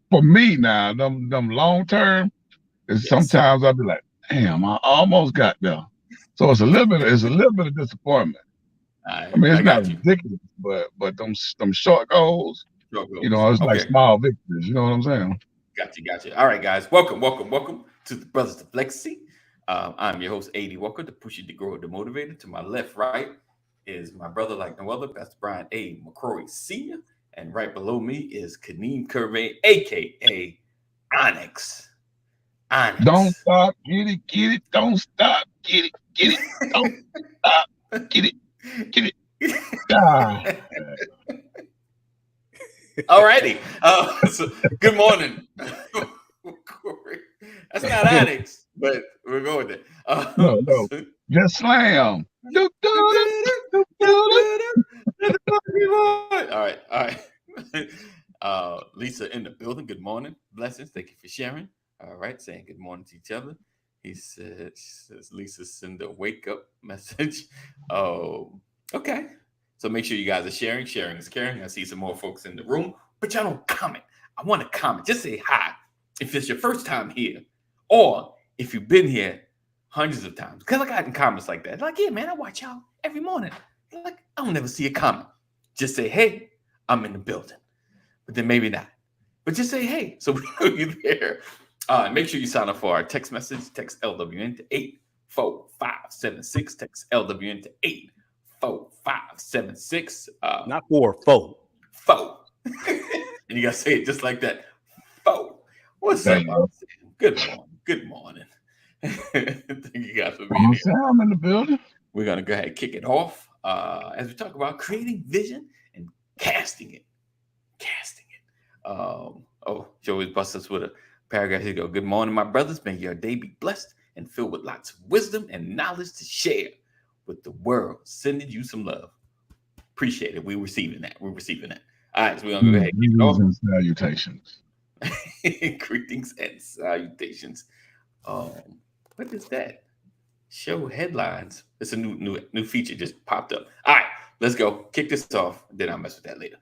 for me now, them long term is Yes. sometimes I'll be like, damn, I almost got there. So it's a little bit of disappointment. I mean, I it's not got you. ridiculous, but them short goals, Short goals. it's like Okay. small victories. You know what I'm saying? Got you. Got you. All right, guys. Welcome, welcome, welcome to the Brothers of Legacy. I'm your host, AD Walker, the pusher, the grower, the motivator. To my left, right is my brother like no other, Pastor Brian A. McCrory Sr. And right below me is Kaneem Curvey, aka Onyx. Don't Onyx. stop, get it. Don't stop, get it. Don't stop, get it, get it. Ah, Alrighty. So good morning. Corey. That's not Onyx, but we'll go with it. no, no, just slam. Do, do, do, do, do, All right, all right. Lisa in the building. Good morning. Blessings. Thank you for sharing. All right, saying good morning to each other. She says Lisa send a wake up message. Oh, okay. So make sure you guys are sharing. Sharing is caring. I see some more folks in the room, but y'all don't comment. I want to comment. Just say hi if it's your first time here, or if you've been here hundreds of times. Because I got in comments like that. Like, yeah, man, I watch y'all every morning. Like, I don't never see a comment. Just say, hey, I'm in the building. But then maybe not. But just say, hey, so we know you're there. Make sure you sign up for our text message. Text LWN to 84576. Text LWN to 84576. Not four. Foe. And you got to say it just like that. Foe. What's up? Good morning. Good morning. Thank you guys for being here. I'm in the building. We're going to go ahead and kick it off as we talk about creating vision and casting it. She always busts us with a paragraph. Here you go. Good morning, my brothers. May your day be blessed and filled with lots of wisdom and knowledge to share with the world. Sending you some love. Appreciate it. We're receiving that. All right, so we're going to go ahead and kick it off. And salutations. Greetings and salutations. What is that? Show headlines. It's a new feature just popped up. All right, let's go. Kick this off. Then I'll mess with that later.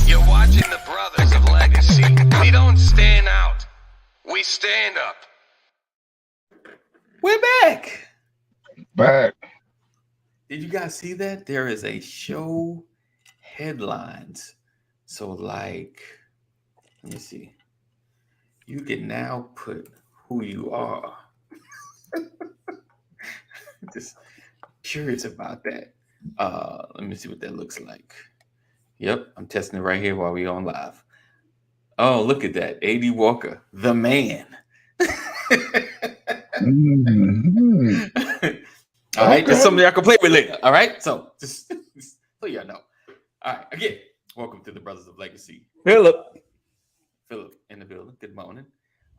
You're watching the Brothers of Legacy. We don't stand out. We stand up. We're back. Back. Did you guys see that? There is a show headlines. So, like, let me see. You can now put who you are. Just curious about that. Let me see what that looks like. Yep, I'm testing it right here while we're on live. Oh, look at that. AD Walker, the man. Mm-hmm. All right, Okay. that's something y'all can play with later. All right, so just so y'all know. All right, again, welcome to the Brothers of Legacy. Philip. In the building. Good morning.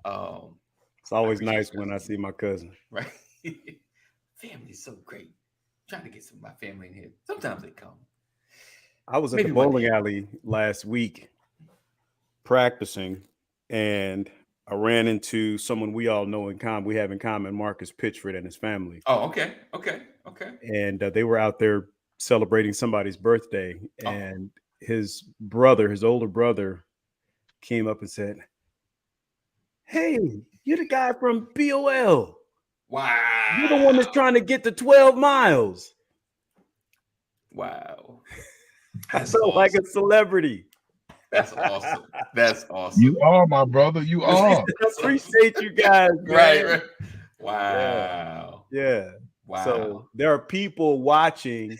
It's always nice when I see my cousin. Right, family's so great. I'm trying to get some of my family in here. Sometimes they come. I was at Maybe the one bowling day. alley last week practicing, and I ran into someone we all know in common. We have in common, Marcus Pitchford and his family. Oh, okay. And they were out there celebrating somebody's birthday, Oh. and his older brother, came up and said, "Hey, you're the guy from BOL. Wow. You're the one that's trying to get to 12 miles. Wow. I That's felt like awesome. a celebrity. That's awesome. That's awesome. You are, my brother. You are. I appreciate you guys, man. Right. Wow. Yeah. Wow. So there are people watching,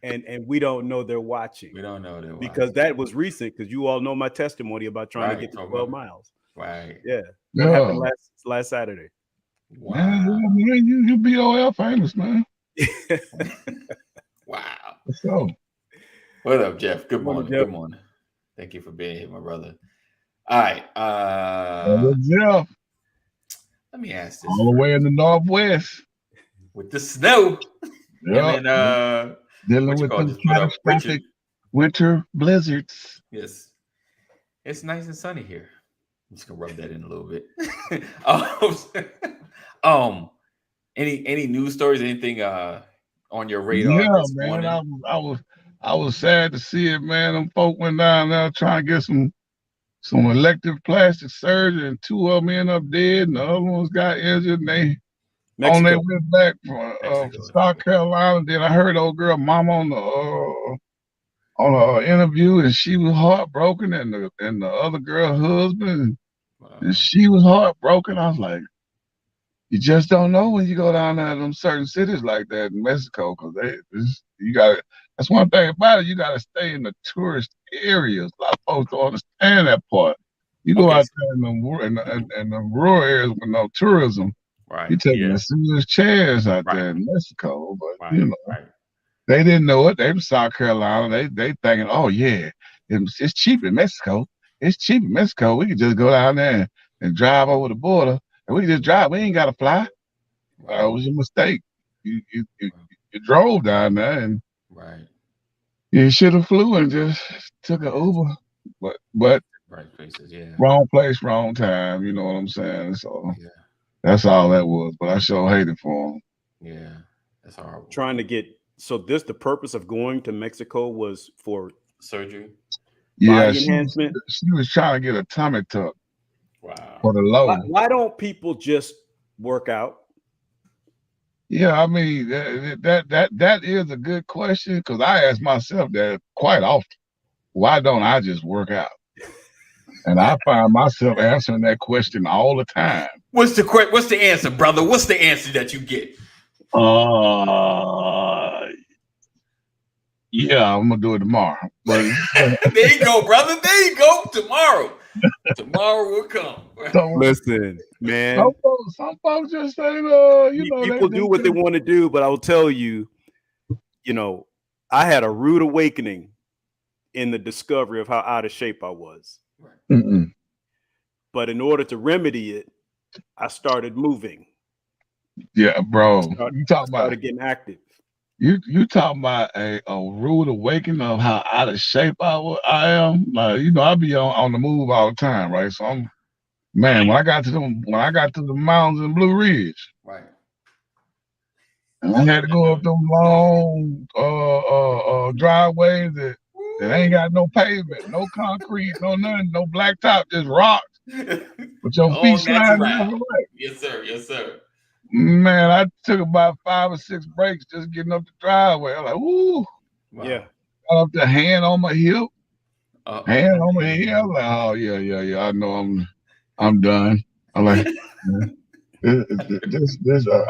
and we don't know they're watching. We don't know that Because that was recent, because you all know my testimony about trying Right, to get to talk 12 about it. miles. Right. Yeah. What happened last Saturday? Wow. Man, you BOL famous, man. Wow. So, What up, Jeff? Good Morning, morning. Jeff. Good morning. Thank you for being here, my brother. All right. Jeff, Let me ask this. all the way in the Northwest. with the snow. Yeah. And then Dealing what you with call them this? What up, Richard? catastrophic winter blizzards. Yes, it's nice and sunny here. I'm just gonna rub that in a little bit. Any news stories? Anything on your radar Yeah, this man. morning? I was sad to see it, man. Them folk went down there trying to get some elective plastic surgery, and 2 of them ended up dead, and the other ones got injured. And they on their Mexico. way back from Mexico. South Carolina. Then I heard old girl mama on a interview, and she was heartbroken, and the other girl husband, Wow. and she was heartbroken. I was like, you just don't know when you go down there to them certain cities like that in Mexico, because you got to. That's one thing about it. You got to stay in the tourist areas. A lot of folks don't understand that part. You go Okay. out there in the rural areas with no tourism, Right. you taking Yeah. a serious chance out Right. there in Mexico. But Right. you know, Right. they didn't know it. They from South Carolina. They thinking, oh yeah, it's cheap in Mexico. It's cheap in Mexico. We can just go down there and drive over the border, and we can just drive. We ain't got to fly. It was a mistake. You drove down there, and Right. you should have flew and just took an Uber. But Right places. Yeah. wrong place, wrong time. You know what I'm saying? So Yeah. that's all that was. But I sure hated for him. Yeah. That's horrible. Trying to get the purpose of going to Mexico was for Surgery. Yeah, body enhancement. she was trying to get a tummy tuck Wow. for the low. Why don't people just work out? Yeah, I mean that is a good question, because I ask myself that quite often. Why don't I just work out? And I find myself answering that question all the time. What's the answer, brother? What's the answer that you get? Yeah, I'm gonna do it tomorrow. But There you go, brother. There you go. Tomorrow will come. Listen, man. some folks just say, People do what they want to do, but I will tell you, I had a rude awakening in the discovery of how out of shape I was. Mm-mm. But in order to remedy it, I started moving. Yeah, bro. You talking about Started getting active. You talking about a rude awakening of how out of shape I am. Like, I be on the move all the time, right? So when I got to the mountains in Blue Ridge, Right. and I had to go up them long driveways that ain't got no pavement, no concrete, no nothing, no blacktop, just rocks. With your feet sliding everywhere. Yes, sir. Yes, sir. Man, I took about 5 or 6 breaks just getting up the driveway. I'm like, ooh. Wow. Yeah. Got up the hand on my hip, hand on my hip. hip. I'm like, oh yeah. I know I'm done. I'm like, this.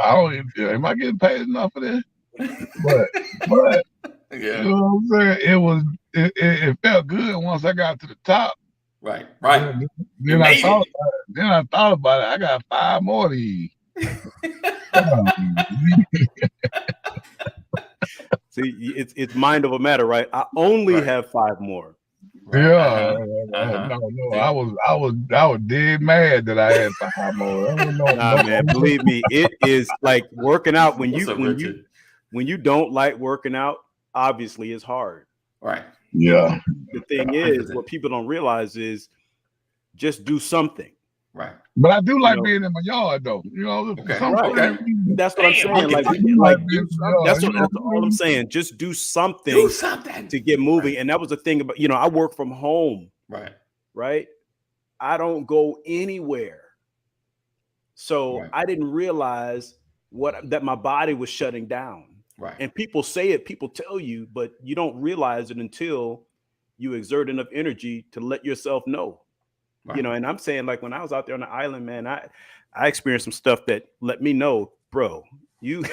I don't even. Am I getting paid enough for this? But Yeah. you know what I'm saying? It felt good once I got to the top. Right. Then I thought about it. I got 5 more of these. See, it's mind over matter, right? I only have 5 more. Yeah, no. I was dead mad that I had 5 more. Nah, man, believe me, it is like working out when you don't like working out. Obviously, it's hard. Right. Yeah. The thing is, what people don't realize is just do something. Right. But I do like being in my yard, though. That's what I'm saying. That's all I'm saying. Just do something to get moving. And that was the thing about, I work from home. Right. I don't go anywhere. So I didn't realize that my body was shutting down. Right. And people say it, people tell you, but you don't realize it until you exert enough energy to let yourself know. Right. And I'm saying, like, when I was out there on the island, man, I experienced some stuff that let me know, bro, you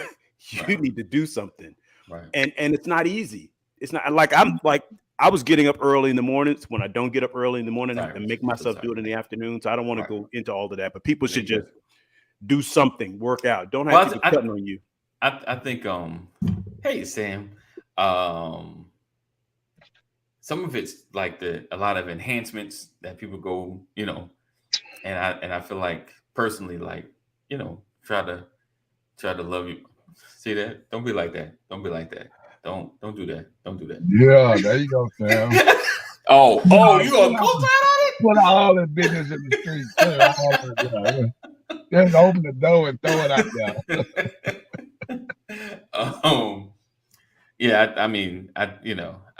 need to do something. Right. And it's not easy. It's not like I was getting up early in the mornings. When I don't get up early in the morning, I make myself do it in the afternoon. So I don't want to go into all of that, but people should just do something, work out. Don't have people cutting on you. I think hey Sam, some of it's like a lot of enhancements that people go, and I feel like personally, like, try to love See that? Don't be like that. Don't be like that. Don't do that. Don't do that. Yeah, there you go, Sam. oh, you gonna go down on it? Put all the business in the street. Put it all in there. Just open the door and throw it out there. Yeah, I mean, I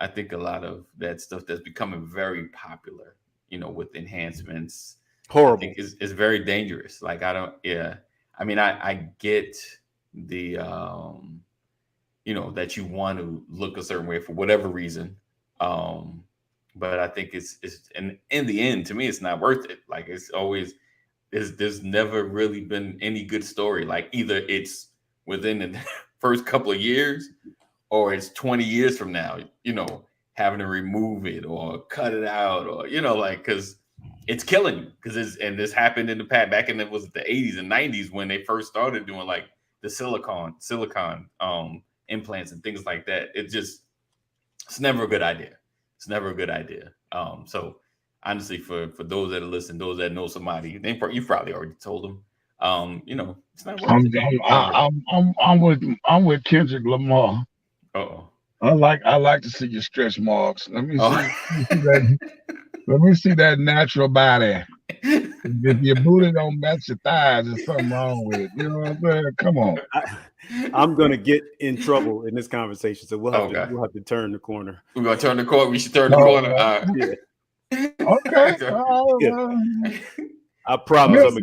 think a lot of that stuff that's becoming very popular, with enhancements, horrible. I think is very dangerous. Like I mean, I get the that you want to look a certain way for whatever reason. But I think it's in the end, to me, it's not worth it. Like it's always there's never really been any good story. Like either it's within the first couple of years or it's 20 years from now, having to remove it or cut it out or, because it's killing you. And this happened in the past back in the 80s and 90s when they first started doing like the silicone implants and things like that. It's never a good idea. It's never a good idea. So honestly, for those that are listening, those that know somebody, you probably already told them. It's not worth it. I'm with Kendrick Lamar. Uh-oh. I like to see your stretch marks. Let me see that natural body. If your booty don't match your thighs, there's something wrong with it. You know what I'm saying? Come on. I'm gonna get in trouble in this conversation, so we'll have to turn the corner. We're gonna turn the corner. We should turn the corner. Yeah. Okay. I promise.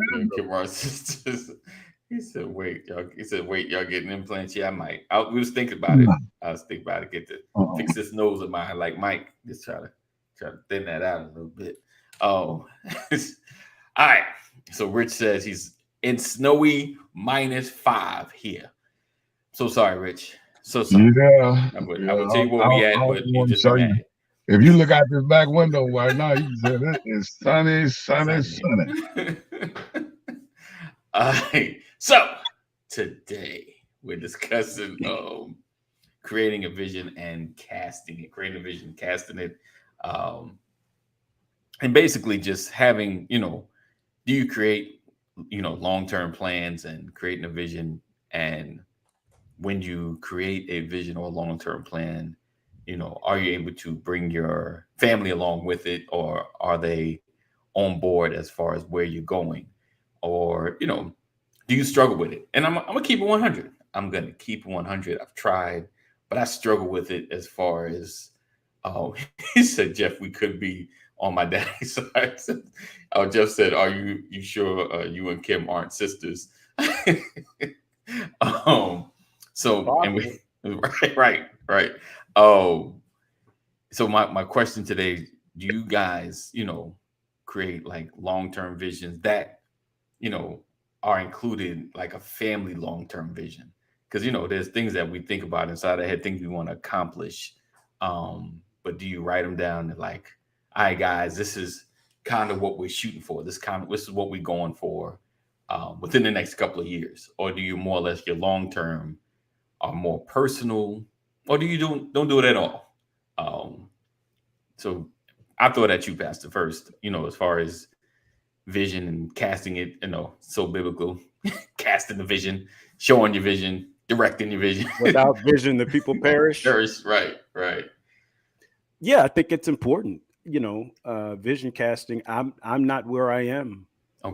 He said, "Wait, y'all." He said, "Wait, y'all getting implants?" Yeah, I might. We was thinking about it. I was thinking about it. Get to fix this nose of mine, like Mike. Just try to thin that out a little bit. Oh, all right. So Rich says he's in snowy -5 here. So sorry, Rich. So sorry. Yeah. I will tell you where we at, but you just mad. If you look out this back window right now, you can say it is sunny. All right. So today we're discussing creating a vision and casting it. Creating a vision, casting it, and basically just having, do you create, long-term plans and creating a vision? And when you create a vision or a long-term plan, are you able to bring your family along with it, or are they on board as far as where you're going? Or, do you struggle with it? And I'm going to keep it 100. I'm going to keep it 100. I've tried, but I struggle with it as far as, he said, Jeff, we could be on my daddy's side. Jeff said, are you sure you and Kim aren't sisters? So, and we, right. So my question today, do you guys, create like long-term visions that, are included like a family long-term vision? Because, there's things that we think about inside our head, things we want to accomplish. But do you write them down and like, all right, guys, this is kind of what we're shooting for. This is what we're going for within the next couple of years. Or do you more or less your long-term are more personal, or do you don't do it at all? So I throw it at you, Pastor, first, as far as vision and casting it, so biblical, casting the vision, showing your vision, directing your vision. Without vision, the people perish. Right. Yeah, I think it's important. Vision casting. I'm not where I am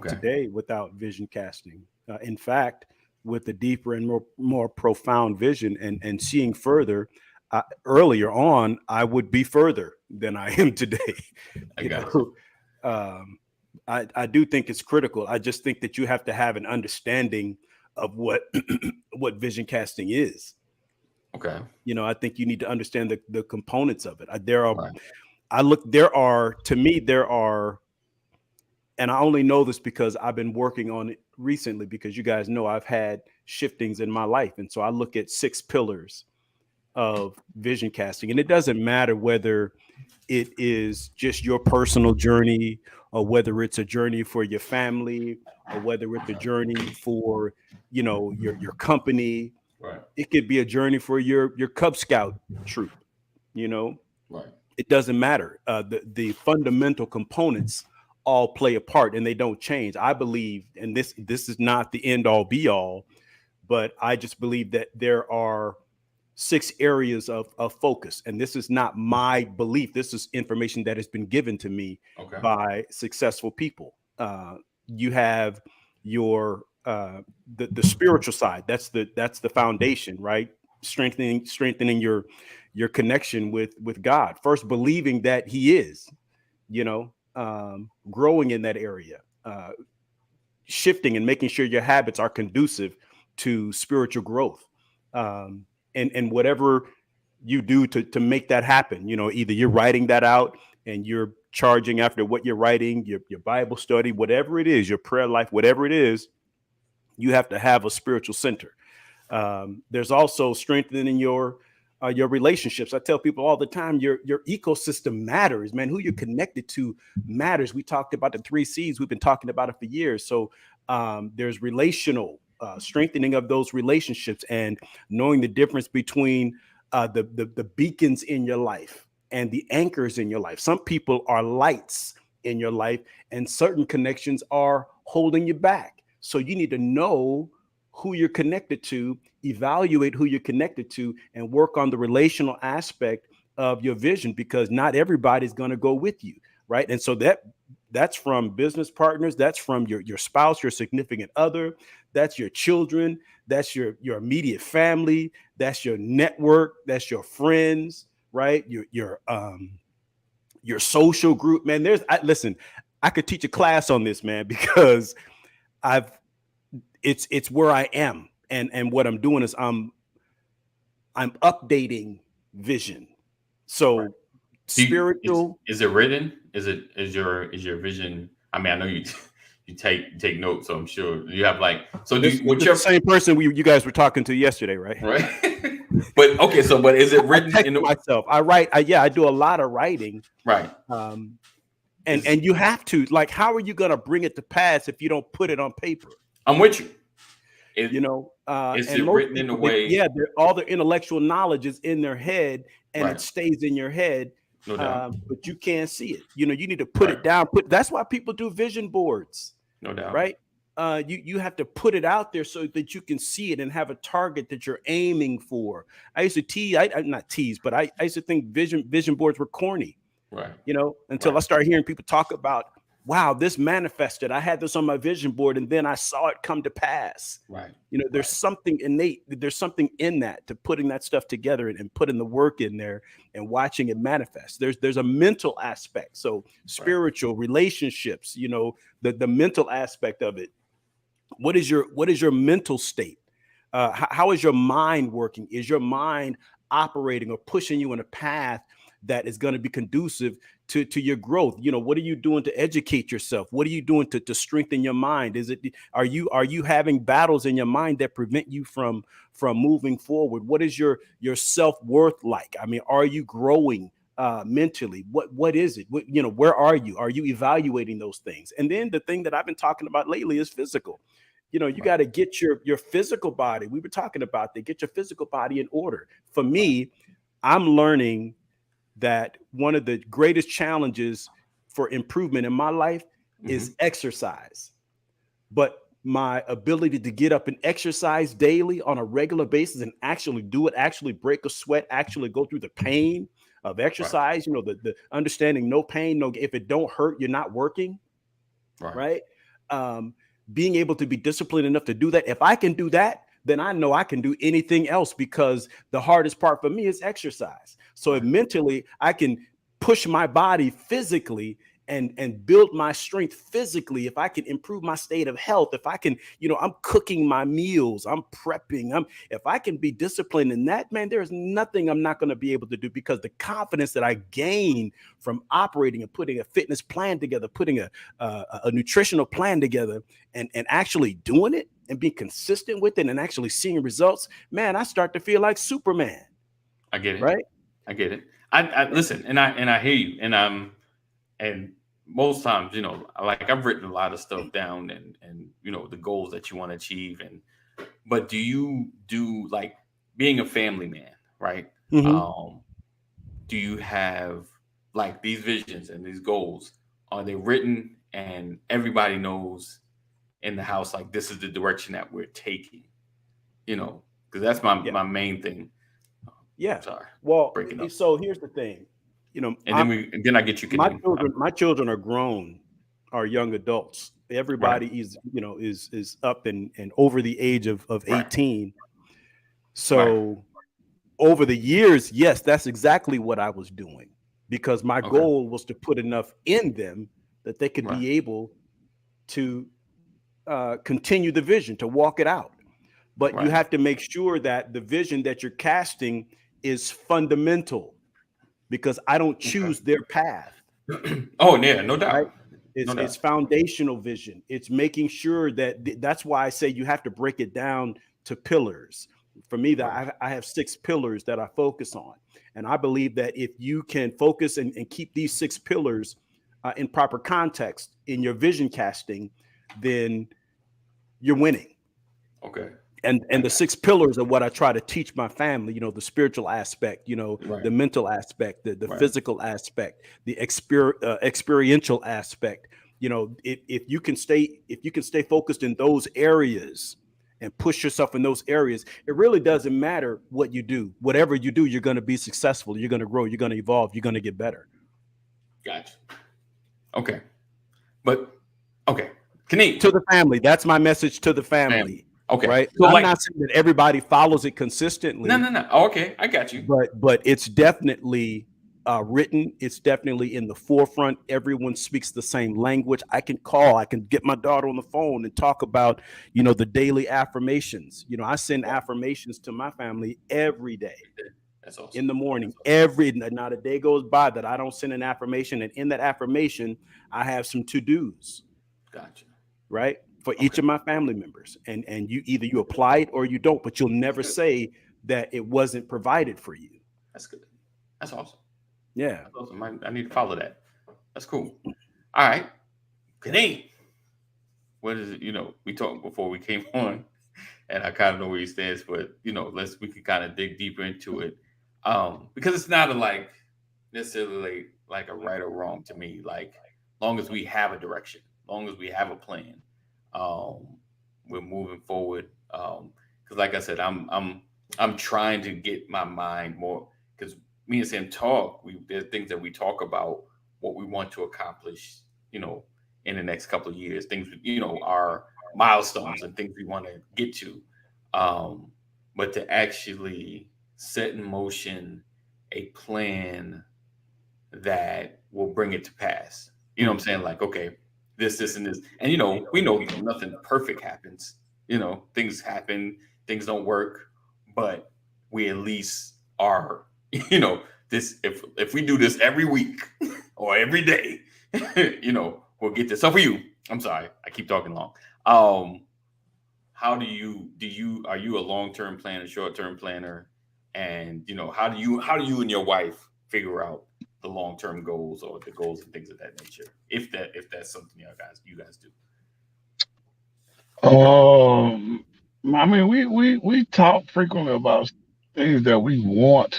today without vision casting. In fact, with a deeper and more profound vision and seeing further, earlier on, I would be further than I am today. I do think it's critical. I just think that you have to have an understanding of what vision casting is. Okay. I think you need to understand the components of it. There are, and I only know this because I've been working on it recently, because you guys know I've had shiftings in my life. And so I look at 6 pillars of vision casting, and it doesn't matter whether it is just your personal journey, or whether it's a journey for your family, or whether it's a journey for, your company. Right. It could be a journey for your Cub Scout troop, Right. It doesn't matter. The fundamental components all play a part, and they don't change. I believe, and this is not the end all be all, but I just believe that there are 6 areas of focus. And this is not my belief. This is information that has been given to me by successful people. You have your the spiritual side. That's the foundation, right? Strengthening your connection with God. First, believing that He is, growing in that area, shifting and making sure your habits are conducive to spiritual growth. And whatever you do to make that happen, either you're writing that out and you're charging after what you're writing, your Bible study, whatever it is, your prayer life, whatever it is, you have to have a spiritual center. There's also strengthening your relationships. I tell people all the time, your ecosystem matters, man. Who you're connected to matters. We talked about the 3 C's. We've been talking about it for years. So there's relational strengthening of those relationships and knowing the difference between the beacons in your life and the anchors in your life. Some people are lights in your life, and certain connections are holding you back. So you need to know who you're connected to, evaluate who you're connected to, and work on the relational aspect of your vision, because not everybody's going to go with you, right? And so that's from business partners, that's from your spouse, your significant other, that's your children, that's your immediate family, that's your network, that's your friends, right? Your social group, man. Listen, I could teach a class on this, man, because it's where I am, and what I'm doing is I'm updating vision. So spiritual. Is it written? Is your vision? I mean, I know you take notes, so I'm sure you have what's your same person you guys were talking to yesterday, right? Right. But okay, but is it written in myself? I write. I do a lot of writing. Right. And you have to, how are you going to bring it to pass if you don't put it on paper? I'm with you. Is it written in a way? Yeah, all the intellectual knowledge is in their head, and it stays in your head. No doubt. But you can't see it. You need to put it down. That's why people do vision boards. No doubt. Right. You have to put it out there so that you can see it and have a target that you're aiming for. I used to tease, not tease, but I used to think vision boards were corny. Right. Until I started hearing people talk about, wow, this manifested. I had this on my vision board, and then I saw it come to pass. Right. There's something innate. There's something in that, to putting that stuff together and putting the work in there and watching it manifest. There's a mental aspect. So spiritual relationships, the mental aspect of it. What is your mental state? How is your mind working? Is your mind operating or pushing you in a path that is going to be conducive to your growth? What are you doing to educate yourself? What are you doing to strengthen your mind? Are you having battles in your mind that prevent you from moving forward? What is your self-worth like? I mean, are you growing mentally? What is it? Where are you? Are you evaluating those things? And then the thing that I've been talking about lately is physical. You got to get your physical body. We were talking about that. Get your physical body in order. For me, I'm learning that one of the greatest challenges for improvement in my life is exercise. But my ability to get up and exercise daily on a regular basis and actually do it, actually break a sweat, actually go through the pain of exercise, the understanding no pain, if it don't hurt, you're not working. Right. Being able to be disciplined enough to do that. If I can do that, then I know I can do anything else, because the hardest part for me is exercise. So if mentally I can push my body physically and build my strength physically, if I can improve my state of health, if I can, I'm cooking my meals, I'm prepping, if I can be disciplined in that, man, there's nothing I'm not going to be able to do, because the confidence that I gain from operating and putting a fitness plan together, putting a nutritional plan together and actually doing it and being consistent with it and actually seeing results, man, I start to feel like Superman. I get it. Right. I get it. I listen, and I hear you. And most times, I've written a lot of stuff down and the goals that you want to achieve. But do you do, being a family man, right? Mm-hmm. Do you have these visions and these goals? Are they written and everybody knows in the house, this is the direction that we're taking? you know, because that's my main thing. Yeah. Sorry. Well, so here's the thing, you know, and then I get you. My children are grown, are young adults. Everybody is, you know, is up and over the age of 18. So over the years, yes, that's exactly what I was doing, because my goal was to put enough in them that they could be able to continue the vision, to walk it out. But you have to make sure that the vision that you're casting is fundamental, because I don't choose their path. Oh, yeah, no doubt. Right? It's foundational vision. It's making sure that that's why I say you have to break it down to pillars. For me, that I have 6 pillars that I focus on. And I believe that if you can focus and keep these 6 pillars in proper context in your vision casting, then you're winning. Okay. And the 6 pillars are what I try to teach my family, you know, the spiritual aspect, you know, the mental aspect, the physical aspect, the experiential aspect. You know, if you can stay focused in those areas and push yourself in those areas, it really doesn't matter what you do. Whatever you do, you're going to be successful. You're going to grow. You're going to evolve. You're going to get better. Gotcha. Okay. But, okay. To the family. That's my message to the family. Okay. Right. So I'm not saying that everybody follows it consistently. No. Oh, okay. I got you. But it's definitely written. It's definitely in the forefront. Everyone speaks the same language. I can get my daughter on the phone and talk about, you know, the daily affirmations. You know, I send affirmations to my family every day. That's awesome. In the morning, not a day goes by that I don't send an affirmation. And in that affirmation, I have some to-dos. Gotcha. Right. For each of my family members. And you either you apply it or you don't, but you'll never say that it wasn't provided for you. That's good. That's awesome. Yeah. That's awesome. I need to follow that. That's cool. All right. Kadeem. What is it? You know, we talked before we came on, and I kind of know where he stands, but you know, we can kind of dig deeper into it. Because it's not necessarily like a right or wrong to me. Like, long as we have a direction, long as we have a plan, we're moving forward. Because like I said, I'm trying to get my mind more, because me and Sam talk. There's things that we talk about, what we want to accomplish, you know, in the next couple of years, things, you know, our milestones and things we want to get to. But to actually set in motion a plan that will bring it to pass. You know what I'm saying? Like, okay, this, and this. And, you know, we know nothing perfect happens. You know, things happen, things don't work, but we at least are, you know, this, if we do this every week or every day, you know, we'll get this. So for you, I'm sorry, I keep talking long. How are you a long-term planner, short-term planner? And, you know, how do you and your wife figure out the long-term goals or the goals and things of that nature? If that's something you guys do. I mean, we talk frequently about things that we want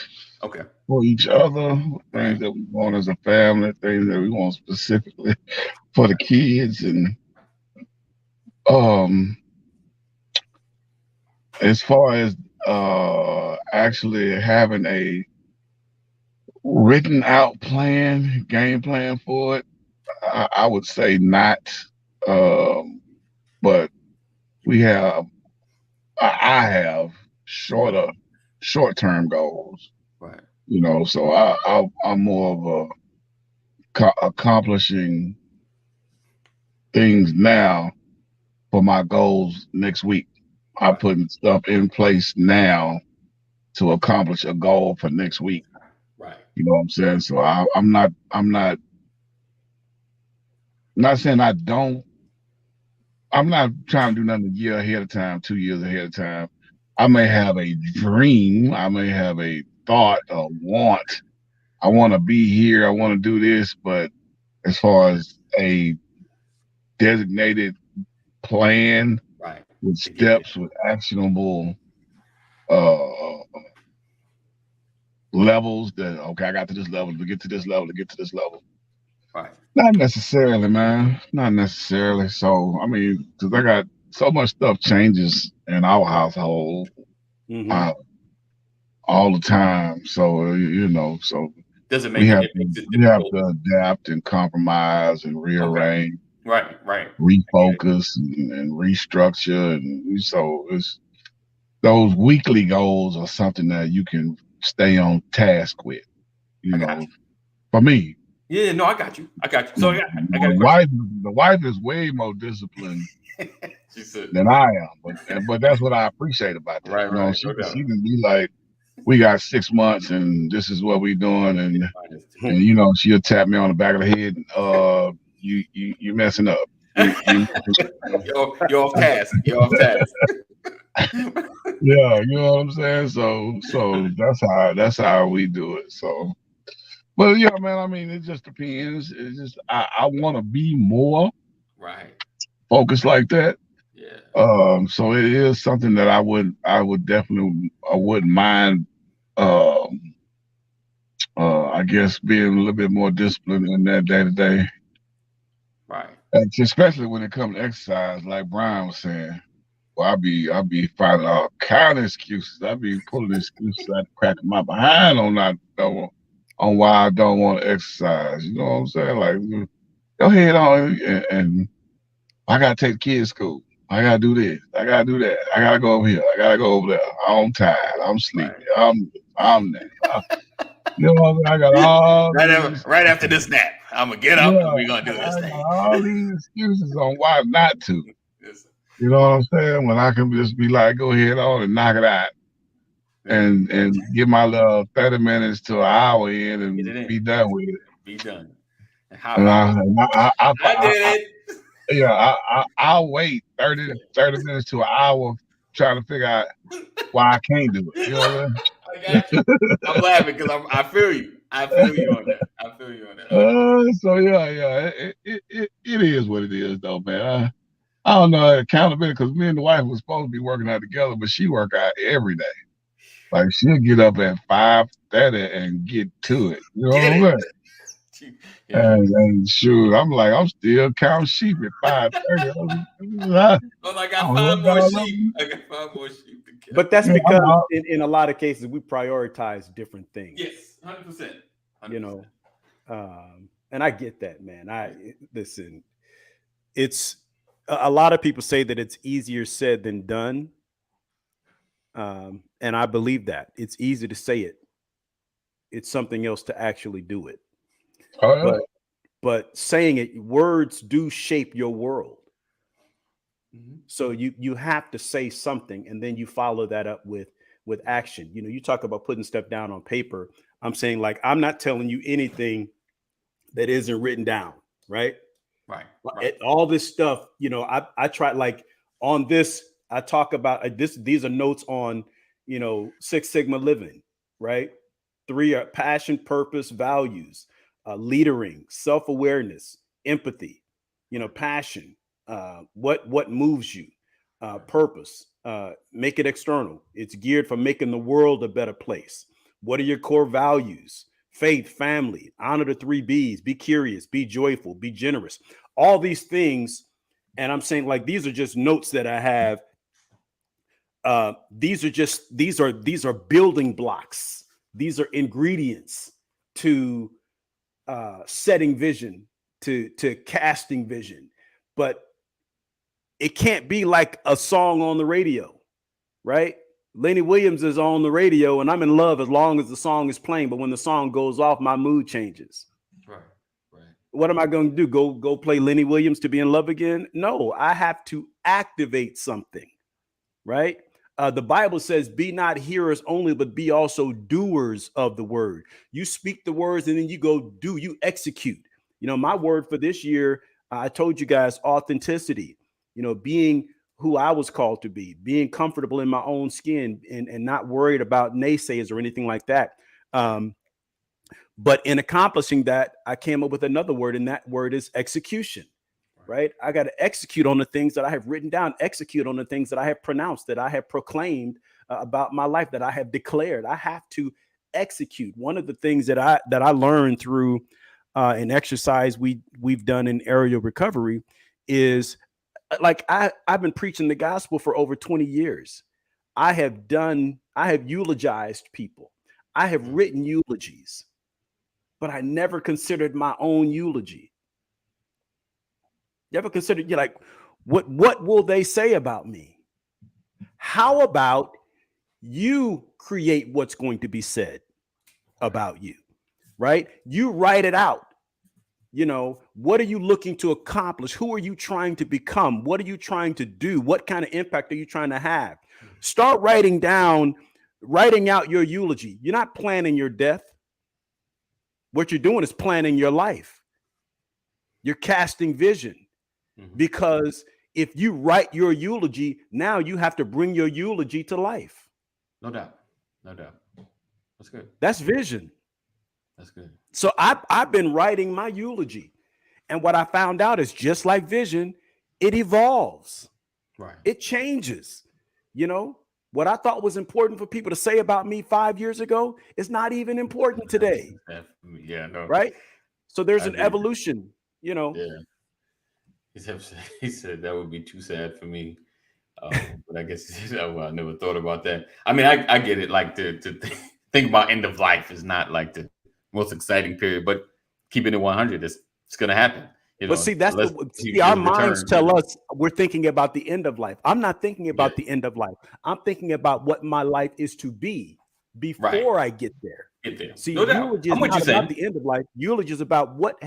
for each other, things that we want as a family, things that we want specifically for the kids, and as far as actually having a written out game plan for it, I would say not. But I have short-term goals. Right. You know, so I'm more of accomplishing things now for my goals next week. I'm putting stuff in place now to accomplish a goal for next week. Right. You know what I'm saying? So I'm not saying I don't. I'm not trying to do nothing a year ahead of time, 2 years ahead of time. I may have a dream. I may have a thought, a want. I want to be here. I want to do this. But as far as a designated plan, with steps, with actionable levels, that okay, I got to this level to get to this level to get to this level. Right. Not necessarily, man. Not necessarily. So I mean, because I got so much stuff changes in our household all the time. So so does it make we have to adapt and compromise and rearrange, right, refocus and restructure, and so it's those weekly goals are something that you can stay on task with. For me. Yeah, no, I got you. So I got the wife is way more disciplined than I am, but that's what I appreciate about that. Right. She can be like, we got 6 months and this is what we doing, and she'll tap me on the back of the head. You messing up. You're off task. You're off task. Yeah, you know what I'm saying. So that's how we do it. So. But yeah, man, I mean, it just depends. It's just I want to be more focused like that. Yeah. So it is something that I wouldn't mind. I guess being a little bit more disciplined in that day to day. Right. And especially when it comes to exercise, like Brian was saying. Well, I'll be finding all kind of excuses. I'll be pulling excuses out the crack of my behind on why I don't want to exercise. You know what I'm saying? Like, go ahead on and I gotta take the kids to school. I gotta do this. I gotta do that. I gotta go over here. I gotta go over there. I'm tired. I'm sleepy. I'm there. You know what I mean? I got all right after this nap. I'm gonna get up and we're gonna do this thing. All these excuses on why not to. You know what I'm saying? When I can just be like, go ahead on and knock it out. And get my little 30 minutes to an hour in and be done with it. Be done. I did it. Yeah, I'll wait 30 minutes to an hour trying to figure out why I can't do it. You know what I mean? I got you. I'm laughing because I feel you. I feel you on that. So yeah, it is what it is, though, man. I don't know accountability because me and the wife were supposed to be working out together, but she work out every day. Like she'll get up at 5:30 and get to it. You know what I'm saying? And shoot, I'm like, I'm still counting sheep at 5:30. I got 5 more sheep. I got 5 more sheep. But that's because in a lot of cases we prioritize different things. Yes, 100%. You know, and I get that, man. Listen. It's a lot of people say that it's easier said than done. And I believe that it's easy to say it. It's something else to actually do it. But saying it, words do shape your world. So you have to say something and then you follow that up with action. You know, you talk about putting stuff down on paper. I'm saying, like, I'm not telling you anything that isn't written down, right? Right. All this stuff, you know, I try, like, on this, I talk about this. These are notes on, you know, 6 Sigma living, right? 3 are passion, purpose, values, leadering, self-awareness, empathy, you know, passion, what moves you, purpose, make it external. It's geared for making the world a better place. What are your core values? Faith, family, honor the 3 B's, be curious, be joyful, be generous, all these things. And I'm saying, like, these are just notes that I have. These are building blocks. These are ingredients to setting vision, to casting vision. But it can't be like a song on the radio, right? Lenny Williams is on the radio and I'm in love as long as the song is playing. But when the song goes off, my mood changes. Right. What am I going to do? Go play Lenny Williams to be in love again? No, I have to activate something, right? The Bible says, be not hearers only, but be also doers of the word. You speak the words and then you go do, you execute. You know, my word for this year, I told you guys, authenticity, you know, being who I was called to be, being comfortable in my own skin and not worried about naysayers or anything like that. But in accomplishing that, I came up with another word, and that word is execution, right? I got to execute on the things that I have written down, execute on the things that I have pronounced, that I have proclaimed about my life, that I have declared. I have to execute. One of the things that I learned through an exercise we've done in aerial recovery is like I've been preaching the gospel for over 20 years. I have eulogized people. I have written eulogies, but I never considered my own eulogy. You ever considered, you're like, what will they say about me? How about you create what's going to be said about you, right? You write it out. You know, what are you looking to accomplish? Who are you trying to become? What are you trying to do? What kind of impact are you trying to have? Start writing out your eulogy. You're not planning your death. What you're doing is planning your life. You're casting vision, because if you write your eulogy, now you have to bring your eulogy to life. No doubt. No doubt. That's good. That's vision. That's good. So I've been writing my eulogy. And what I found out is, just like vision, it evolves. Right. It changes. You know, what I thought was important for people to say about me 5 years ago is not even important today. Yeah, no. Right. So there's an evolution, you know. Yeah. He said that would be too sad for me. But I guess I never thought about that. I mean, I get it. Like to think about end of life is not like the most exciting period, but keeping it 100 it's going to happen. You know, but see, that's our minds tell us we're thinking about the end of life. I'm not thinking about the end of life. I'm thinking about what my life is to be before I get there. See, eulogy is not about the end of life. Eulogy is about what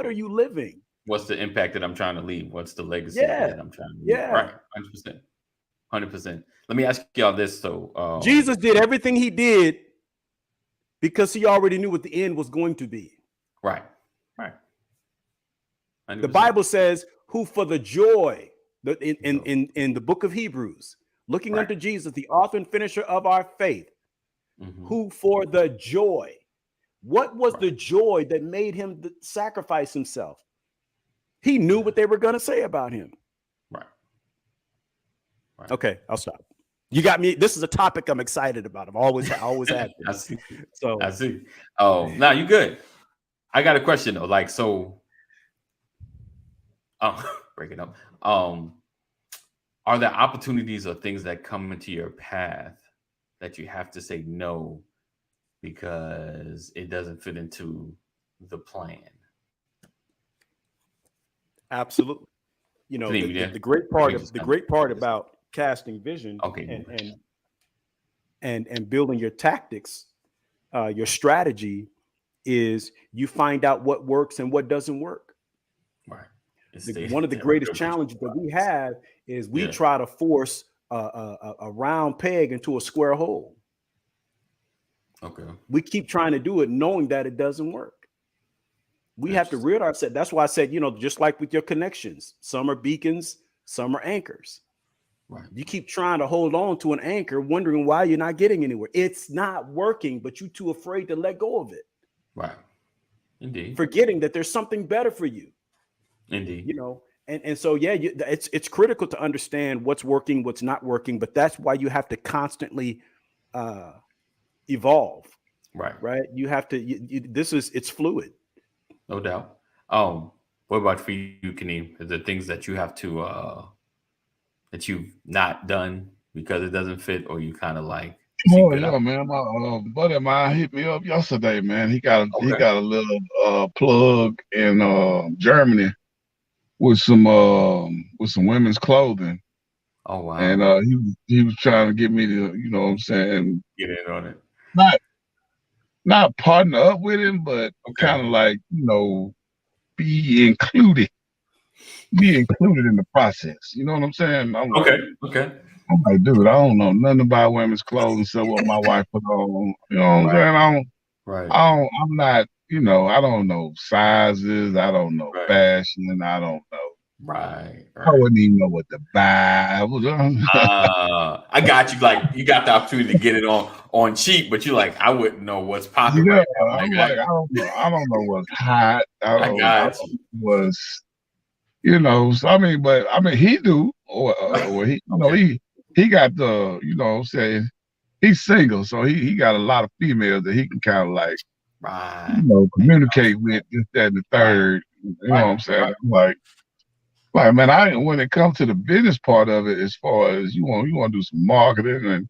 are you living? What's the impact that I'm trying to leave? What's the legacy that I'm trying to leave? Yeah. Right. 100%. Let me ask y'all this though. Jesus did everything he did because he already knew what the end was going to be. Right. Right. 100%. The Bible says, who for the joy in the book of Hebrews, looking unto Jesus, the author and finisher of our faith, who for the joy. What was the joy that made him sacrifice himself? He knew what they were going to say about him. Right. Okay, I'll stop. You got me. This is a topic I'm excited about. I always had I see. So I see. Oh, now you good. I got a question though. Like, so break it up. Are there opportunities or things that come into your path that you have to say no because it doesn't fit into the plan? Absolutely. You know, the great part about casting vision and building your tactics, your strategy, is you find out what works and what doesn't work. Right. One of the greatest challenges that we have is we try to force a round peg into a square hole. Okay. We keep trying to do it knowing that it doesn't work. We have to rid ourselves. That's why I said, you know, just like with your connections, some are beacons, some are anchors. Right. You keep trying to hold on to an anchor, wondering why you're not getting anywhere. It's not working, but you're too afraid to let go of it. Right. Indeed. Forgetting that there's something better for you. Indeed. You know, and so, it's critical to understand what's working, what's not working, but that's why you have to constantly evolve. Right. Right. You have to, it's fluid. No doubt. What about for you, Kaneem? Is there things that you have to, that you've not done because it doesn't fit, or you kind of like? Oh yeah, man. My buddy of mine hit me up yesterday, man. He got a little plug in Germany with some women's clothing. Oh wow! And he was trying to get me to, you know what I'm saying, get in on it. Not partner up with him, but kind of like, you know, be included in the process. You know what I'm saying? I'm like, dude, I don't know nothing about women's clothing, so what my wife put on. You know what I'm saying? I'm not, you know, I don't know sizes, I don't know fashion, I don't know. Right. I wouldn't even know what to buy. I got you. Like, you got the opportunity to get it on cheap, but you're like, I wouldn't know what's popular. Yeah, right now. I don't know what's hot. I don't know what's, you know. So, he do, or he, you know, he got the, you know what I'm saying, he's single, so he got a lot of females that he can kind of like, you know, communicate with, this, that, and the third. You know what I'm saying? Like, Like, man, when it comes to the business part of it, as far as you want to do some marketing and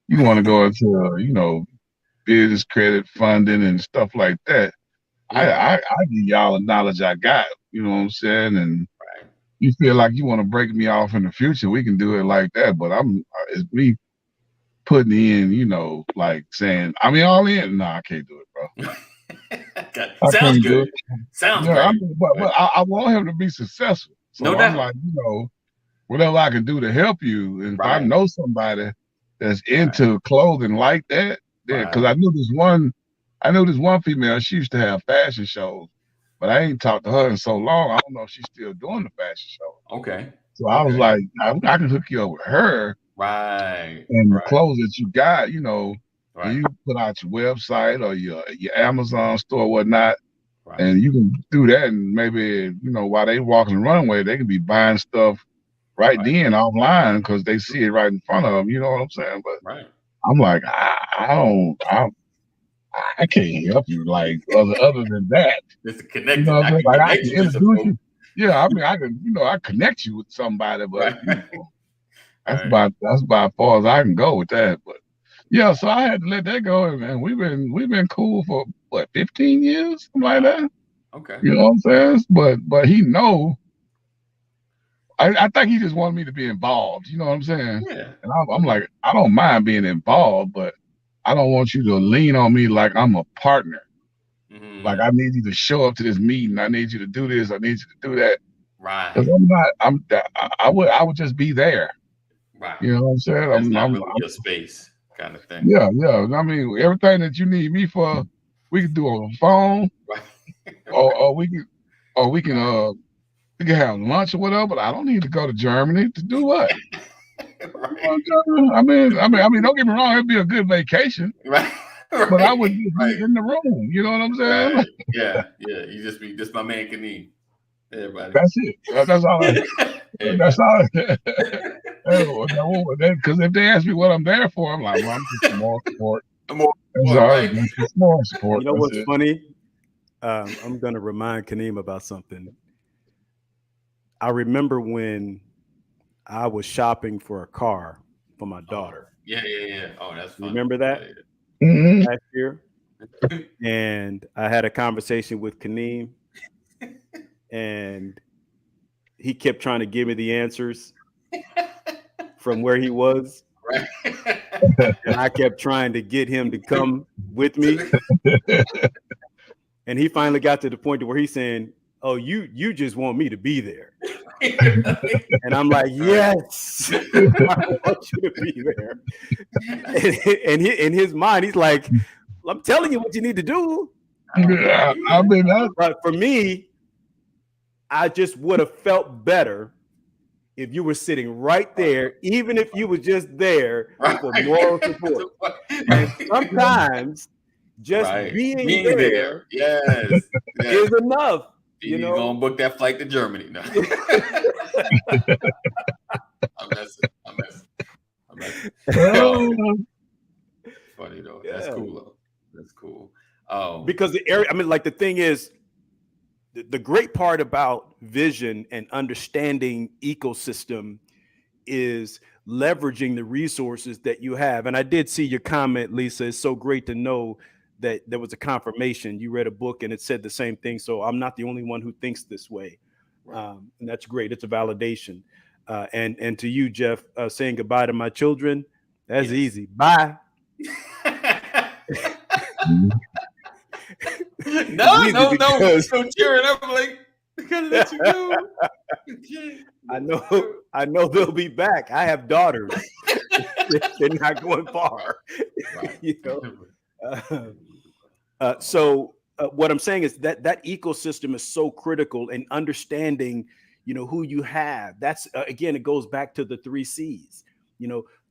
you want to go into, business credit funding and stuff like that. I give y'all the knowledge I got, you know what I'm saying? And you feel like you want to break me off in the future, we can do it like that. But it's me putting in, like saying, I mean, all in. No, I can't do it, bro. Sounds good. Sounds great. But I want him to be successful. So no I'm doubt. like, whatever I can do to help you. And if I know somebody that's into clothing like that, then because I knew this one female, she used to have fashion shows, but I ain't talked to her in so long. I don't know if she's still doing the fashion show. Okay. So I was like, I can hook you up with her. Right. And the clothes that you got, you put out your website or your Amazon store or whatnot. Right. And you can do that, and maybe, while they walking the runway, they can be buying stuff right then offline because they see it right in front of them. You know what I'm saying? But I'm like, I can't help you. Like other than that, it's a connection. Like I can introduce you. Yeah, I mean, I connect you with somebody, but that's about as far as I can go with that. But yeah, so I had to let that go, and man, we've been cool for what, 15 years, something like that. Okay. You know what I'm saying? But he know. I think he just wanted me to be involved. You know what I'm saying? Yeah. And I'm like, I don't mind being involved, but I don't want you to lean on me like I'm a partner. Mm-hmm. Like I need you to show up to this meeting. I need you to do this. I need you to do that. Right. Because I would just be there. Right. You know what I'm saying? That's not really your space kind of thing. Yeah. I mean, everything that you need me for, we can do on the phone. Right. or we can have lunch or whatever, but I don't need to go to Germany to do what? I mean, don't get me wrong, it'd be a good vacation. Right. But I would just be in the room. You know what I'm saying? Right. Yeah. You just be my man Kaneem. Everybody. That's it. That's all. That's all. Because if they ask me what I'm there for, I'm like, well, I'm just more support. More support. You know what's funny? I'm going to remind Kaneem about something. I remember when I was shopping for a car for my daughter. Yeah. Oh, that's funny. Remember that? Mm-hmm. Last year? And I had a conversation with Kaneem, and he kept trying to give me the answers from where he was. Right. And I kept trying to get him to come with me. And he finally got to the point where he's saying, oh, you just want me to be there. And I'm like, yes, I want you to be there. And in his mind, he's like, I'm telling you what you need to do. Yeah, but for me, I just would have felt better if you were sitting right there, even if you were just there for moral support. And sometimes just being there is enough. You're gonna book that flight to Germany. No. I'm messing. Funny though. Yeah. That's cool though. That's cool. Because the area, the thing is, the great part about vision and understanding ecosystem is leveraging the resources that you have. And I did see your comment, Lisa. It's so great to know that there was a confirmation. You read a book and it said the same thing. So I'm not the only one who thinks this way. And that's great. It's a validation. And to you, Jeff, saying goodbye to my children, that's easy. Bye. No, don't cheer it up like because let you go. I know they'll be back. I have daughters. They're not going far. Right. So what I'm saying is that ecosystem is so critical in understanding, who you have. That's again, it goes back to the 3 C's.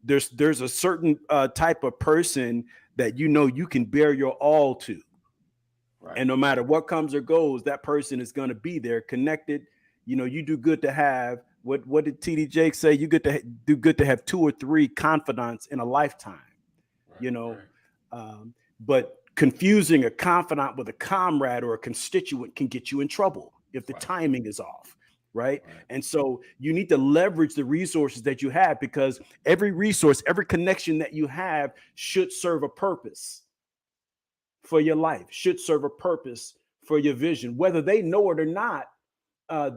There's a certain type of person that you can bear your all to. Right. And no matter what comes or goes, that person is going to be there, connected. You do good to have what did TD Jake say? You do good to have 2 or 3 confidants in a lifetime. Right. But confusing a confidant with a comrade or a constituent can get you in trouble if the timing is off. Right. And so you need to leverage the resources that you have, because every resource, every connection that you have should serve a purpose for your life, should serve a purpose for your vision, whether they know it or not.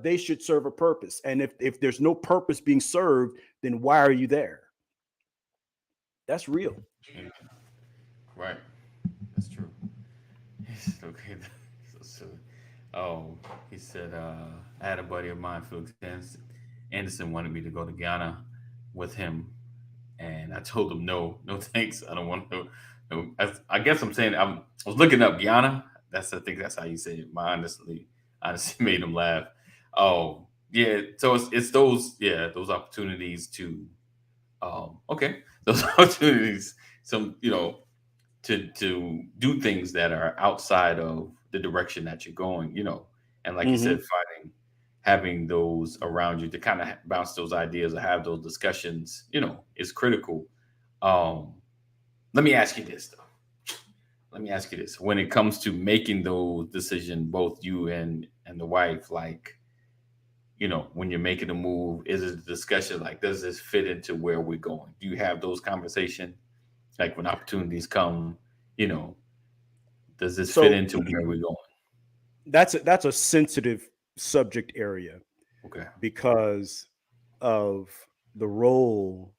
They should serve a purpose. And if there's no purpose being served, then why are you there? That's real. Right. That's true. Okay. So silly. Oh, he said, I had a buddy of mine, Felix Anderson, wanted me to go to Ghana with him. And I told him, no thanks. I don't want to. No. I guess I'm saying, I was looking up Guyana. I think that's how you say it. Honestly made him laugh. Oh, yeah. So it's those opportunities to, those opportunities, to do things that are outside of the direction that you're going, and like you said, having those around you to kind of bounce those ideas or have those discussions, is critical. Let me ask you this though. When it comes to making those decisions, both you and the wife, like, when you're making a move, is it a discussion like, does this fit into where we're going? Do you have those conversations? Like when opportunities come, does this fit into where we're going? That's a sensitive subject area. Okay. Because of the role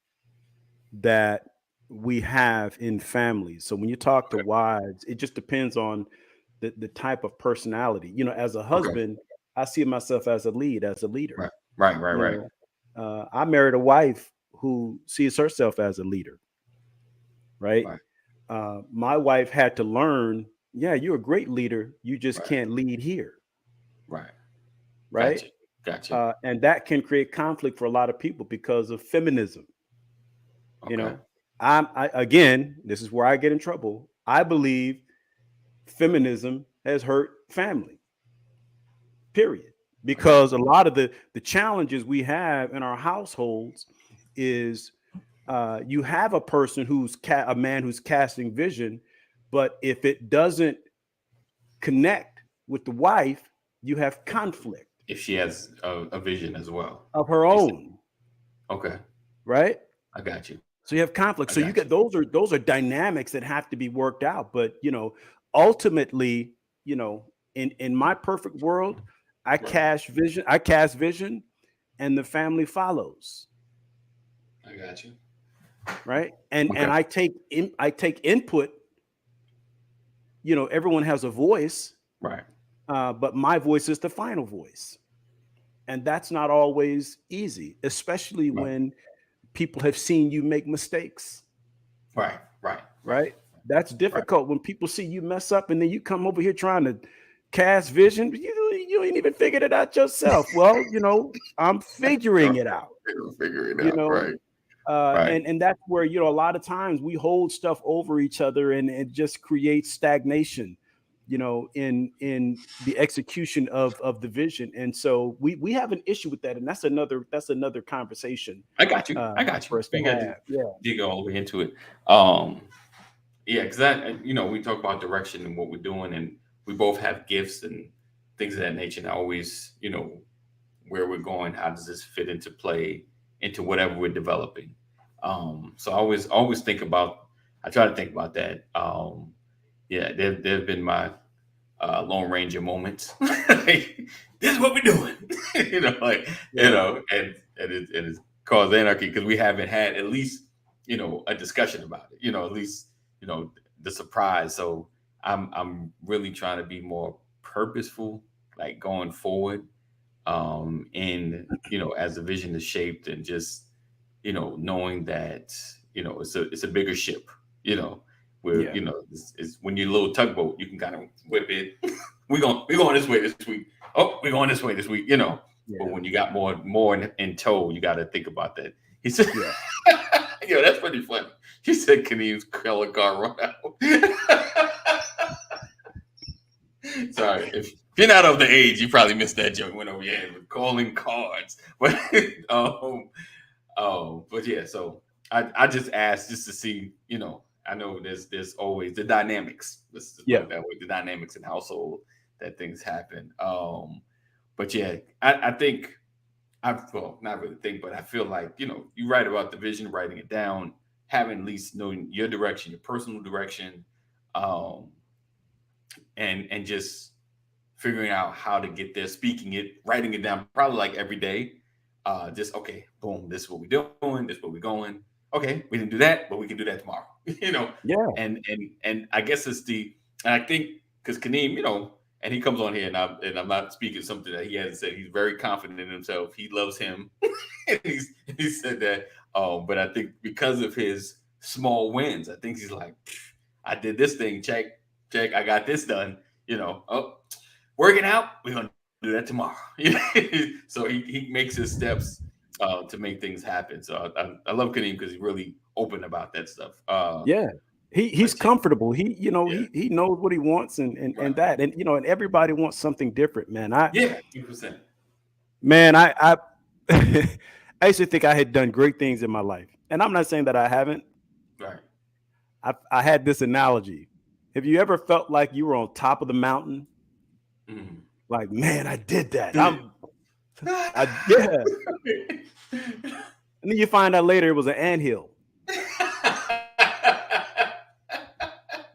that we have in families. So when you talk to wives, it just depends on the type of personality. As a husband, I see myself as a leader. Right. I married a wife who sees herself as a leader. Right. My wife had to learn, you're a great leader. You just can't lead here. Right. Gotcha. And that can create conflict for a lot of people because of feminism. Okay. Again, this is where I get in trouble. I believe feminism has hurt family. Period. Because a lot of the challenges we have in our households is you have a person who's a man who's casting vision, but if it doesn't connect with the wife, you have conflict. If she has a vision as well of her own. Okay. Right. I got you. So you have conflict. So you get those are dynamics that have to be worked out. But ultimately, in my perfect world, I cast vision, and the family follows. I got you. Right. And I take input. Everyone has a voice. Right. But my voice is the final voice. And that's not always easy, especially when people have seen you make mistakes. Right. That's difficult when people see you mess up and then you come over here trying to cast vision. You ain't even figured it out yourself. Well, I'm figuring it out. Right. And that's where, a lot of times we hold stuff over each other and it just creates stagnation, in the execution of the vision. And so we have an issue with that. And that's another conversation. I got you. For us to have. Dig all the way into it. Because we talk about direction and what we're doing, and we both have gifts and things of that nature. And I always, where we're going, how does this fit into play into whatever we're developing? So I always I try to think about that. There've been my Lone Ranger moments. This is what we're doing, and it's caused anarchy because we haven't had at least, a discussion about it, at least, the surprise. So I'm really trying to be more purposeful, like going forward, and, as the vision is shaped and just, knowing that, it's a bigger ship, where, it's when you're a little tugboat, you can kind of whip it. We're going this way this week. Oh, we're going this way this week, But when you got more in tow, you got to think about that. He said, that's pretty funny. He said, Kaneem's color car run out. Sorry, if you're not of the age, you probably missed that joke. Went over your head with calling cards. But but yeah, so I just asked just to see, I know there's always the dynamics. Let's just put it that way, the dynamics in household that things happen. But yeah, I think not really think, but I feel like, you write about the vision, writing it down, having at least knowing your direction, your personal direction, and just figuring out how to get there, speaking it, writing it down, probably like every day. Just, okay, boom, this is what we're doing, this is where we're going. Okay, we didn't do that, but we can do that tomorrow. Yeah. And I guess and I think because Kaneem, and he comes on here, and I'm not speaking something that he hasn't said. He's very confident in himself. He loves him. he said that. But I think because of his small wins, I think he's like, I did this thing. Check. I got this done. Working out. We're gonna do that tomorrow. So he makes his steps to make things happen. So I love Kaneem because he's really open about that stuff. He's comfortable. He knows what he wants and that. And everybody wants something different, man. 100%. Man, I I used to think I had done great things in my life. And I'm not saying that I haven't. Right. I had this analogy. Have you ever felt like you were on top of the mountain? Mm-hmm. Like, man, I did that. And then you find out later it was an anthill.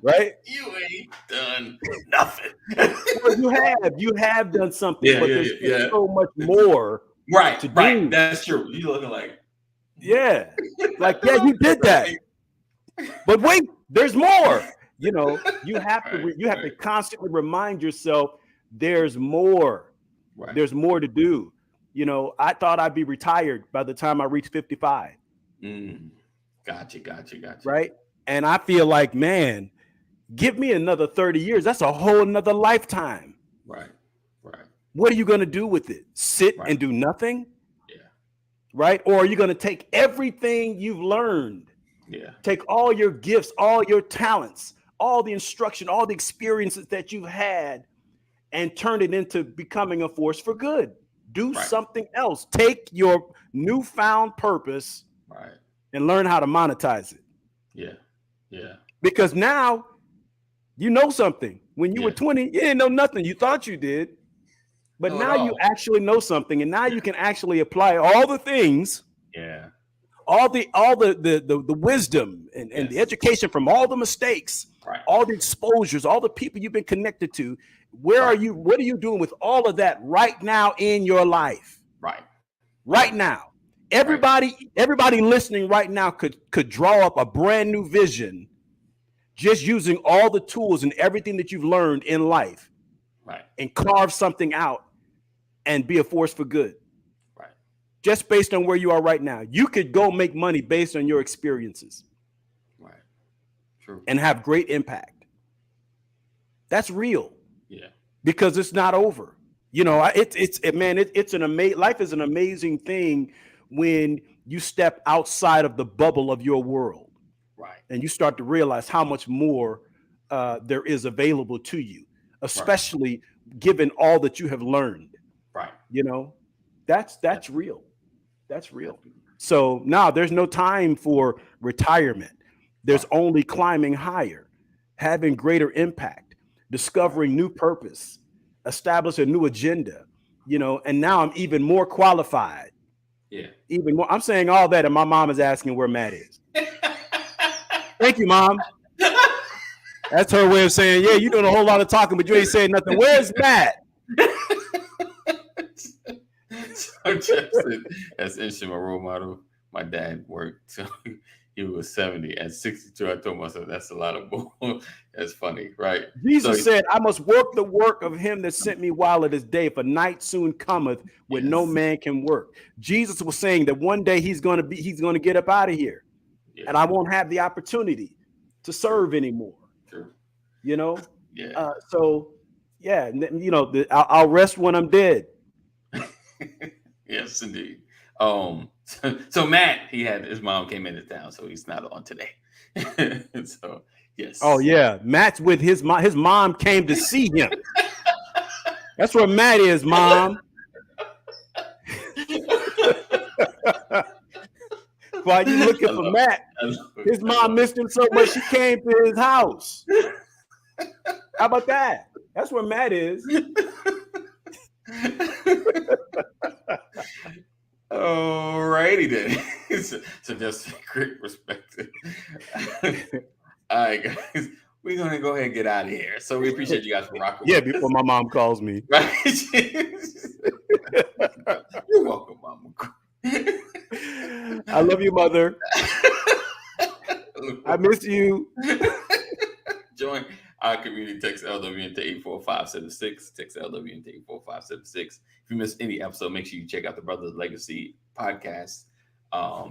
Right? You ain't done nothing. Well, you have done something, but there's so much more. Right, to right. do. That's true. You looking like, you did that. But wait, there's more. You have to constantly remind yourself there's more. Right. There's more to do. I thought I'd be retired by the time I reached 55. Gotcha. Right. And I feel like, man, give me another 30 years. That's a whole nother lifetime. Right. What are you going to do with it? Sit and do nothing? Yeah. Right. Or are you going to take everything you've learned? Yeah. Take all your gifts, all your talents, all the instruction, all the experiences that you've had, and turn it into becoming a force for good. Do something else. Take your newfound purpose and learn how to monetize it. Yeah. Because now you know something. When you were 20, you didn't know nothing. You thought you did. But now you actually know something, and now you can actually apply all the things. Yeah. All the wisdom and the education from all the mistakes, all the exposures, all the people you've been connected to. Where are you? What are you doing with all of that right now in your life? Right now. Everybody listening right now could draw up a brand new vision just using all the tools and everything that you've learned in life. And carve something out and be a force for good. Just based on where you are right now. You could go make money based on your experiences. True. And have great impact. That's real. Yeah. Because it's not over. It's an amazing life is an amazing thing when you step outside of the bubble of your world. And you start to realize how much more there is available to you, especially given all that you have learned. That's real. That's real. So now there's no time for retirement. There's only climbing higher, having greater impact, discovering new purpose, establish a new agenda, and now I'm even more qualified. Yeah. Even more. I'm saying all that, and my mom is asking where Matt is. Thank you, Mom. That's her way of saying, yeah, you're doing a whole lot of talking, but you ain't saying nothing. Where's Matt? So Justin, as Insha, my role model, my dad worked till he was 70. At 62, I told myself that's a lot of bull. That's funny, right? Jesus said, I must work the work of him that sent me while it is day, for night soon cometh when no man can work. Jesus was saying that one day he's going to get up out of here, and I won't have the opportunity to serve anymore. True. Yeah. I'll rest when I'm dead. Yes, indeed. So Matt, his mom came into town, so he's not on today. So yes. Oh yeah, Matt's with his mom. His mom came to see him. That's where Matt is, Mom. While you looking for Matt, his mom missed him so much she came to his house. How about that? That's where Matt is. Alrighty then. So just a quick perspective. All right, guys. We're gonna go ahead and get out of here. So we appreciate you guys for rocking. Yeah, before my mom calls me. Right? You're welcome, Mama. I love you, Mother. I miss you. Join our community. Text LWN to 84576. Text LWN to 84576. If you missed any episode, make sure you check out the Brothers Legacy podcast.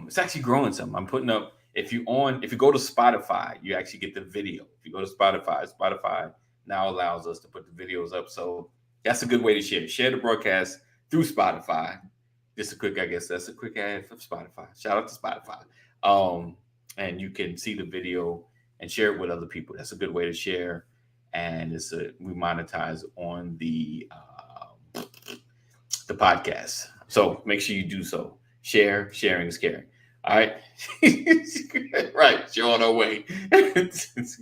It's actually growing some. I'm putting up. If you go to Spotify, you actually get the video. If you go to Spotify now allows us to put the videos up. So that's a good way to share. Share the broadcast through Spotify. That's a quick ad for Spotify. Shout out to Spotify. And you can see the video and share it with other people. That's a good way to share. And we monetize on the podcast. So make sure you do so. Sharing is caring. All right. Right. You're on our way.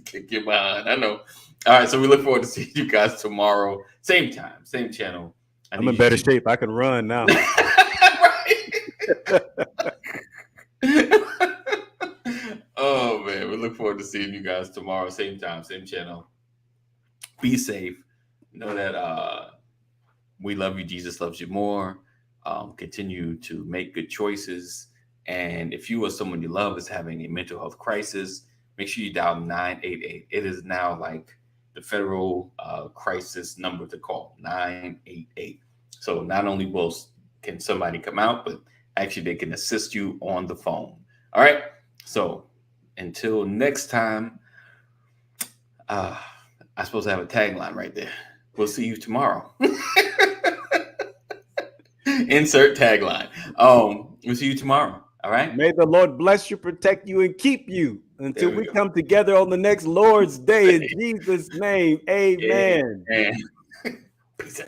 Kick your behind. I know. All right. So we look forward to seeing you guys tomorrow. Same time, same channel. I'm in better shape. I can run now. Oh, man. We look forward to seeing you guys tomorrow. Same time, same channel. Be safe. Know that we love you. Jesus loves you more. Continue to make good choices. And if you or someone you love is having a mental health crisis, make sure you dial 988. It is now like the federal crisis number to call, 988. So not only can somebody come out, but actually they can assist you on the phone. All right. So until next time, I'm supposed to have a tagline right there. We'll see you tomorrow. Insert tagline. We'll see you tomorrow. All right. May the Lord bless you, protect you, and keep you until we come together on the next Lord's Day. In Jesus' name, amen. Peace out.